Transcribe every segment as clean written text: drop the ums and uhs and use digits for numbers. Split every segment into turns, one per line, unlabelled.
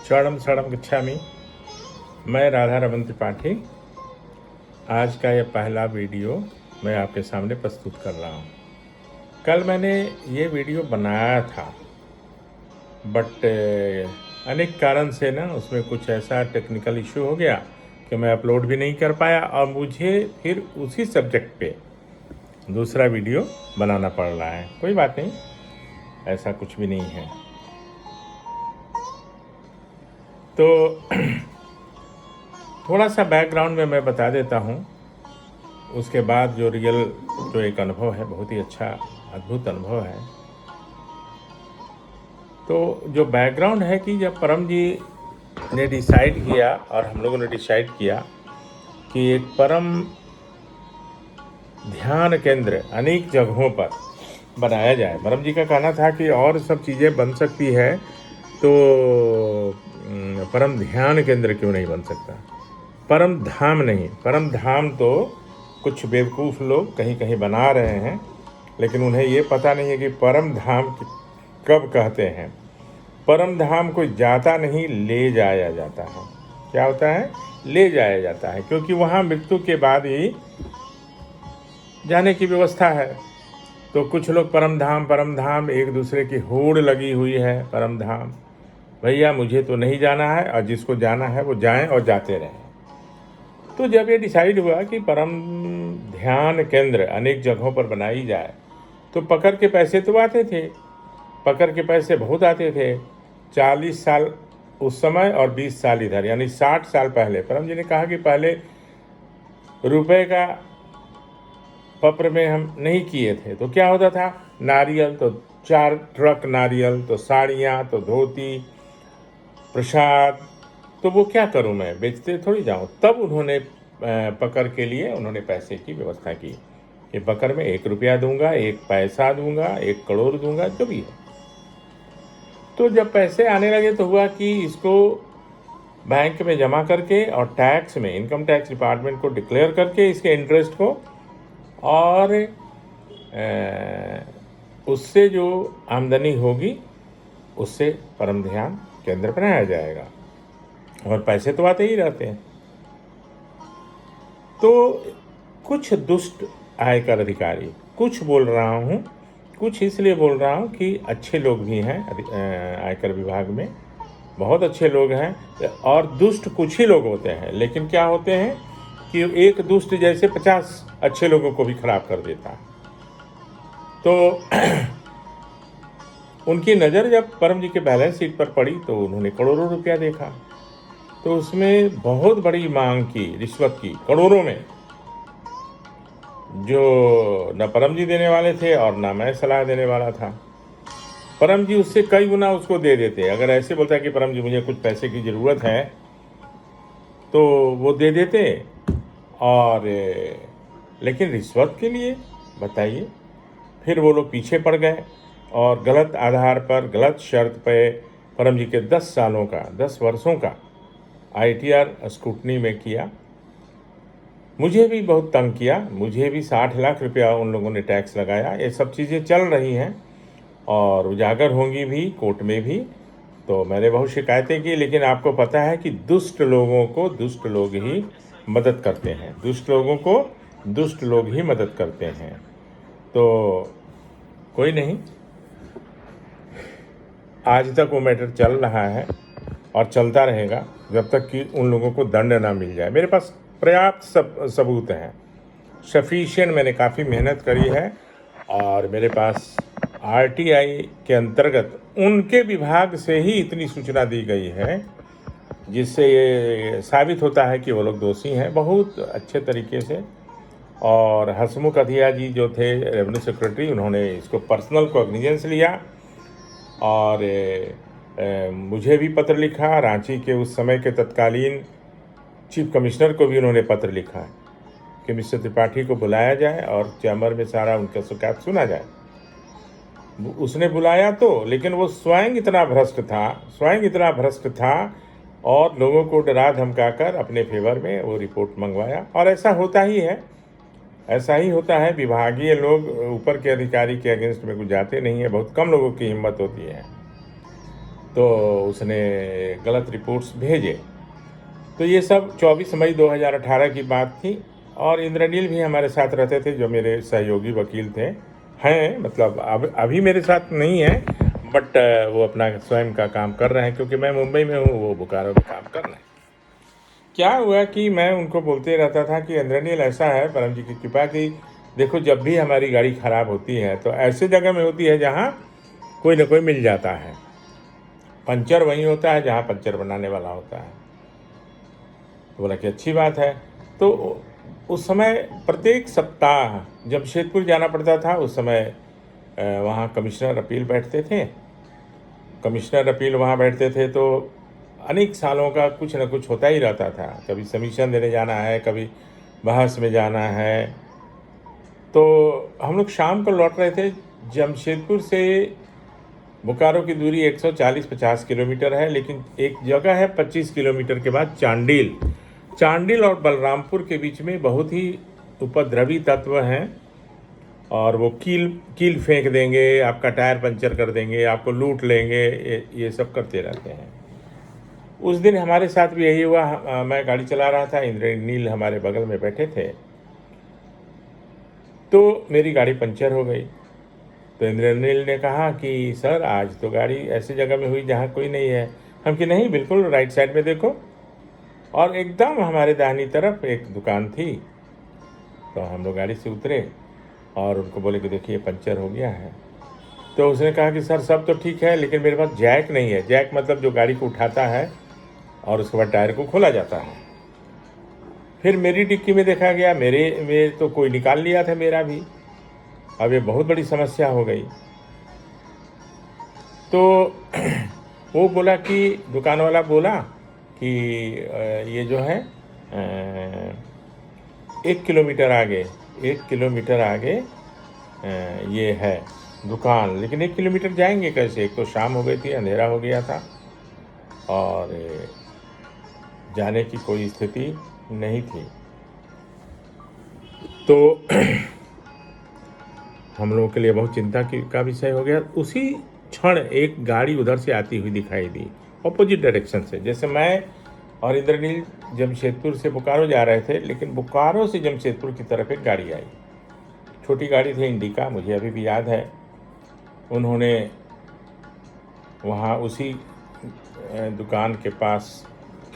शरणम शरणम गच्छामि। मैं राधा रमन त्रिपाठी। आज का यह पहला वीडियो मैं आपके सामने प्रस्तुत कर रहा हूँ। कल मैंने ये वीडियो बनाया था, बट अनेक कारण से ना उसमें कुछ ऐसा टेक्निकल इशू हो गया कि मैं अपलोड भी नहीं कर पाया और मुझे फिर उसी सब्जेक्ट पे दूसरा वीडियो बनाना पड़ रहा है। कोई बात नहीं, ऐसा कुछ भी नहीं है। तो थोड़ा सा बैकग्राउंड में मैं बता देता हूँ, उसके बाद जो एक अनुभव है, बहुत ही अच्छा अद्भुत अनुभव है। तो जो बैकग्राउंड है कि जब परम जी ने डिसाइड किया और हम लोगों ने डिसाइड किया कि एक परम ध्यान केंद्र अनेक जगहों पर बनाया जाए। परम जी का कहना था कि और सब चीज़ें बन सकती है तो परम ध्यान केंद्र क्यों नहीं बन सकता। परम धाम नहीं, परम धाम तो कुछ बेवकूफ़ लोग कहीं कहीं बना रहे हैं, लेकिन उन्हें ये पता नहीं है कि परम धाम कब कहते हैं। परम धाम कोई जाता नहीं, ले जाया जाता है। क्या होता है? ले जाया जाता है, क्योंकि वहाँ मृत्यु के बाद ही जाने की व्यवस्था है। तो कुछ लोग परम धाम एक दूसरे की होड़ लगी हुई है। परम धाम भैया मुझे तो नहीं जाना है, और जिसको जाना है वो जाएं और जाते रहें। तो जब ये डिसाइड हुआ कि परम ध्यान केंद्र अनेक जगहों पर बनाई जाए, तो पकड़ के पैसे तो आते थे, पकड़ के पैसे बहुत आते थे। 40 साल उस समय और 20 साल इधर, यानी 60 साल पहले परम जी ने कहा कि पहले रुपए का पत्र में हम नहीं किए थे तो क्या होता था, नारियल तो 4 ट्रक नारियल, तो साड़ियाँ, तो धोती, प्रसाद, तो वो क्या करूं मैं, बेचते थोड़ी जाऊं। तब उन्होंने पकड़ के लिए उन्होंने पैसे की व्यवस्था की कि पकड़ में 1 रुपया दूंगा, 1 पैसा दूंगा, 1 करोड़ दूंगा, जो भी है। तो जब पैसे आने लगे तो हुआ कि इसको बैंक में जमा करके और टैक्स में, इनकम टैक्स डिपार्टमेंट को डिक्लेयर करके इसके इंटरेस्ट को, और उससे जो आमदनी होगी उससे परम ध्यान केंद्र बनाया जाएगा। और पैसे तो आते ही रहते हैं। तो कुछ दुष्ट आयकर अधिकारी, कुछ बोल रहा हूँ, कुछ इसलिए बोल रहा हूँ कि अच्छे लोग भी हैं आयकर विभाग में, बहुत अच्छे लोग हैं, और दुष्ट कुछ ही लोग होते हैं। लेकिन क्या होते हैं कि एक दुष्ट जैसे 50 अच्छे लोगों को भी खराब कर देता है। तो उनकी नज़र जब परम जी के बैलेंस शीट पर पड़ी तो उन्होंने करोड़ों रुपया देखा। तो उसमें बहुत बड़ी मांग की, रिश्वत की, करोड़ों में, जो न परम जी देने वाले थे और ना मैं सलाह देने वाला था। परम जी उससे कई गुना उसको दे देते। अगर ऐसे बोलता है कि परम जी मुझे कुछ पैसे की ज़रूरत है तो वो दे देते, और लेकिन रिश्वत के लिए बताइए। फिर वो लोग पीछे पड़ गए और गलत आधार पर, गलत शर्त पे परम जी के 10 सालों का, 10 वर्षों का ITR स्क्रूटनी में किया। मुझे भी बहुत तंग किया, मुझे भी 60 लाख रुपया उन लोगों ने टैक्स लगाया। ये सब चीज़ें चल रही हैं और उजागर होंगी भी कोर्ट में भी। तो मैंने बहुत शिकायतें की, लेकिन आपको पता है कि दुष्ट लोगों को दुष्ट लोग ही मदद करते हैं, दुष्ट लोगों को दुष्ट लोग ही मदद करते हैं। तो कोई नहीं, आज तक वो मैटर चल रहा है और चलता रहेगा जब तक कि उन लोगों को दंड ना मिल जाए। मेरे पास पर्याप्त सबूत हैं, सफिशिएंट। मैंने काफ़ी मेहनत करी है और मेरे पास RTI के अंतर्गत उनके विभाग से ही इतनी सूचना दी गई है, जिससे ये साबित होता है कि वो लोग दोषी हैं बहुत अच्छे तरीके से। और हसमुख अधिया जी जो थे रेवेन्यू सेक्रेटरी, उन्होंने इसको पर्सनल कॉग्निजेंस लिया और मुझे भी पत्र लिखा। रांची के उस समय के तत्कालीन चीफ कमिश्नर को भी उन्होंने पत्र लिखा कि मिस्टर त्रिपाठी को बुलाया जाए और चैम्बर में सारा उनका शिकायत सुना जाए। उसने बुलाया तो, लेकिन वो स्वयं इतना भ्रष्ट था और लोगों को डरा धमका कर अपने फेवर में वो रिपोर्ट मंगवाया। और ऐसा होता ही है, ऐसा ही होता है। विभागीय लोग ऊपर के अधिकारी के अगेंस्ट में कुछ जाते नहीं है, बहुत कम लोगों की हिम्मत होती है। तो उसने गलत रिपोर्ट्स भेजे। तो ये सब 24 मई 2018 की बात थी। और इंद्रनील भी हमारे साथ रहते थे, जो मेरे सहयोगी वकील थे, हैं मतलब अब अभी मेरे साथ नहीं है, बट वो अपना स्वयं का काम कर रहे हैं, क्योंकि मैं मुंबई में हूँ, वो बोकारो में काम कर रहे हैं। क्या हुआ कि मैं उनको बोलते रहता था कि इंद्रनील ऐसा है, परम जी की कृपा की देखो, जब भी हमारी गाड़ी ख़राब होती है तो ऐसे जगह में होती है जहाँ कोई ना कोई मिल जाता है। पंचर वहीं होता है जहाँ पंचर बनाने वाला होता है। तो बोला कि अच्छी बात है। तो उस समय प्रत्येक सप्ताह जमशेदपुर जाना पड़ता था। उस समय वहाँ कमिश्नर अपील बैठते थे। कमिश्नर अपील वहाँ बैठते थे तो अनेक सालों का कुछ न कुछ होता ही रहता था। कभी सबमिशन देने जाना है, कभी बहस में जाना है। तो हम लोग शाम को लौट रहे थे। जमशेदपुर से बोकारो की दूरी 140-50 किलोमीटर है, लेकिन एक जगह है 25 किलोमीटर के बाद चांडिल। चांडिल और बलरामपुर के बीच में बहुत ही उपद्रवी तत्व हैं, और वो कील फेंक देंगे, आपका टायर पंचर कर देंगे, आपको लूट लेंगे, ये सब करते रहते हैं। उस दिन हमारे साथ भी यही हुआ। मैं गाड़ी चला रहा था, इंद्रनील हमारे बगल में बैठे थे, तो मेरी गाड़ी पंचर हो गई। तो इंद्रनील ने कहा कि सर, आज तो गाड़ी ऐसी जगह में हुई जहाँ कोई नहीं है। हम कि नहीं, बिल्कुल राइट साइड में देखो। और एकदम हमारे दाहिनी तरफ एक दुकान थी। तो हम लोग गाड़ी से उतरे और उनको बोले कि देखिए पंचर हो गया है। तो उसने कहा कि सर सब तो ठीक है, लेकिन मेरे पास जैक नहीं है। जैक मतलब जो गाड़ी को उठाता है और उसके बाद टायर को खोला जाता है। फिर मेरी डिक्की में देखा गया, मेरे में तो कोई निकाल लिया था मेरा भी। अब ये बहुत बड़ी समस्या हो गई। तो वो बोला कि दुकान वाला बोला कि ये जो है 1 किलोमीटर आगे ये है दुकान, लेकिन 1 किलोमीटर जाएंगे कैसे? एक तो शाम हो गई थी, अंधेरा हो गया था और जाने की कोई स्थिति नहीं थी। तो हम लोगों के लिए बहुत चिंता का विषय हो गया। उसी क्षण एक गाड़ी उधर से आती हुई दिखाई दी, ऑपोजिट डायरेक्शन से। जैसे मैं और इंद्रनील जमशेदपुर से बोकारो जा रहे थे, लेकिन बोकारो से जमशेदपुर की तरफ एक गाड़ी आई। छोटी गाड़ी थी, इंडिका, मुझे अभी भी याद है। उन्होंने वहाँ उसी दुकान के पास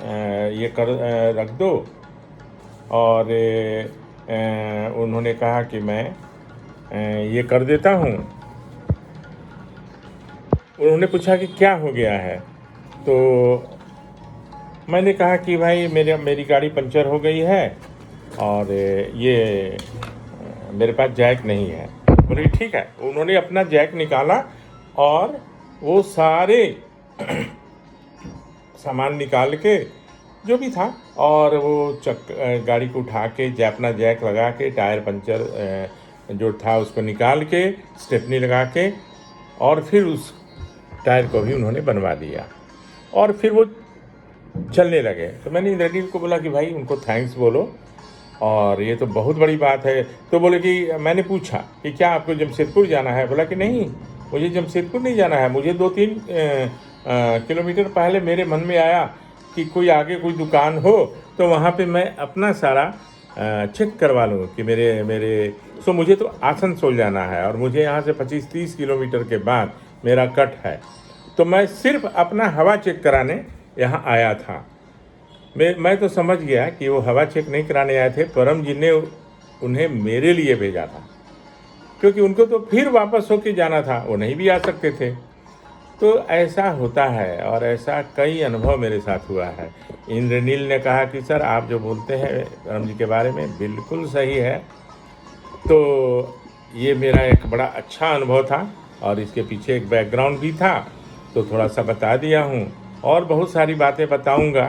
ये कर रख दो, और उन्होंने कहा कि मैं ये कर देता हूँ। उन्होंने पूछा कि क्या हो गया है? तो मैंने कहा कि भाई मेरी गाड़ी पंचर हो गई है और ये मेरे पास जैक नहीं है। बोले ठीक है। उन्होंने अपना जैक निकाला और वो सारे सामान निकाल के जो भी था, और वो गाड़ी को उठा के अपना जैक लगा के, टायर पंचर जो था उसको निकाल के, स्टेपनी लगा के, और फिर उस टायर को भी उन्होंने बनवा दिया और फिर वो चलने लगे। तो मैंने इंद्रनील को बोला कि भाई उनको थैंक्स बोलो, और ये तो बहुत बड़ी बात है। तो बोले कि मैंने पूछा कि क्या आपको जमशेदपुर जाना है? बोला कि नहीं, मुझे जमशेदपुर नहीं जाना है। मुझे 2-3 किलोमीटर पहले मेरे मन में आया कि कोई आगे कोई दुकान हो तो वहाँ पे मैं अपना सारा चेक करवा लूँ कि मेरे सो मुझे तो आसनसोल जाना है, और मुझे यहाँ से 25-30 किलोमीटर के बाद मेरा कट है। तो मैं सिर्फ अपना हवा चेक कराने यहाँ आया था। मैं तो समझ गया कि वो हवा चेक नहीं कराने आए थे, परम जी ने उन्हें मेरे लिए भेजा था, क्योंकि उनको तो फिर वापस होके जाना था, वो नहीं भी आ सकते थे। तो ऐसा होता है, और ऐसा कई अनुभव मेरे साथ हुआ है। इंद्रनील ने कहा कि सर आप जो बोलते हैं परम जी के बारे में बिल्कुल सही है। तो ये मेरा एक बड़ा अच्छा अनुभव था, और इसके पीछे एक बैकग्राउंड भी था, तो थोड़ा सा बता दिया हूँ। और बहुत सारी बातें बताऊँगा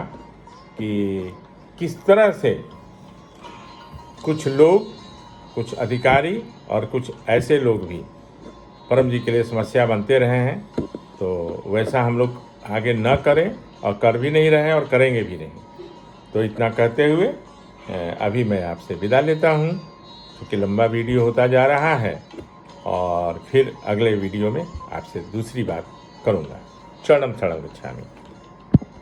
कि किस तरह से कुछ लोग, कुछ अधिकारी और कुछ ऐसे लोग भी परम जी के लिए समस्या बनते रहे हैं। तो वैसा हम लोग आगे न करें, और कर भी नहीं रहे हैं और करेंगे भी नहीं। तो इतना कहते हुए अभी मैं आपसे विदा लेता हूँ, क्योंकि लंबा वीडियो होता जा रहा है, और फिर अगले वीडियो में आपसे दूसरी बात करूँगा। चरणम शरणम गच्छामि।